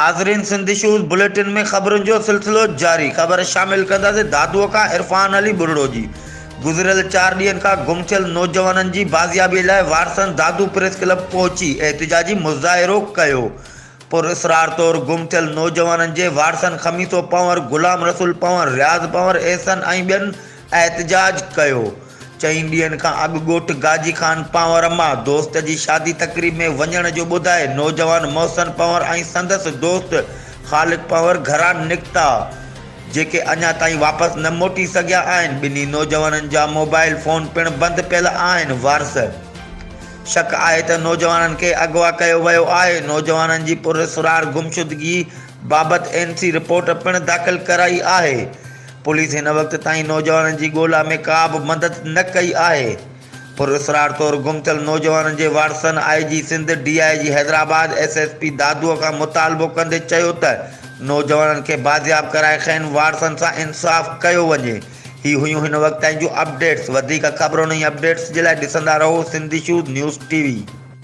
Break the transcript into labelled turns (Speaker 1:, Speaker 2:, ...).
Speaker 1: हाज़रीन, Sindhi shoes bulletin में ख़बरुनि जो सिलसिलो जारी। ख़बर शामिल कंदासीं दादूअ खां इरफान अली बुरड़ो जी। गुज़िरियल 4 ॾींहनि खां गुम थियल नौजवाननि जी बाज़ियाबी लाइ वारसनि दादू प्रेस क्लब पहुची एहतिजाजी मुज़ाहिरो कयो। पुरइसरार तौरु गुम थियल नौजवाननि जे वारसनि खमीसो पंवर, गुलाम रसूल पंवर, रियाज़ पंवर, एहसन ऐं ॿियनि एहतिजाज कयो। 4 ॾींहनि खां अॻु ॻोठु गाजी खान पंवर मां दोस्त जी शादी तक़रीब में वञण जो ॿुधाए नौजवान मोहसिन पंवर ऐं संदसि दोस्त ख़ालिद पंवर घरां निकिता, जेके अञा ताईं वापसि न मोटी सघिया आहिनि। ॿिन्ही नौजवाननि जा मोबाइल फ़ोन पिणु बंदि पियल आहिनि। वारस शक आहे त नौजवाननि खे अगवा कयो वियो आहे। नौजवाननि जी पुरइसरार गुमशुदगी बाबति एनसी रिपोर्ट पिणु दाख़िल कराई आहे। पुलिस हिन वक़्त ताईं नौजवाननि जी ॻोल्हा में का बि मदद न कई आहे। पुरइसरार तौरु गुम थियल नौजवाननि जे वारसनि IG Sindh, DIG Hyderabad, SSP दादूअ खां मुतालबो कंदे चयो त नौजवाननि खे बाज़ियाब कराए खेनि वारसनि सां इंसाफ़ कयो वञे। ही हुयूं हिन वक़्त जूं अपडेट्स। वधीक ख़बरुनि ऐं अपडेट्स जे लाइ ॾिसंदा रहो सिंधी शूज़ न्यूज़ टीवी।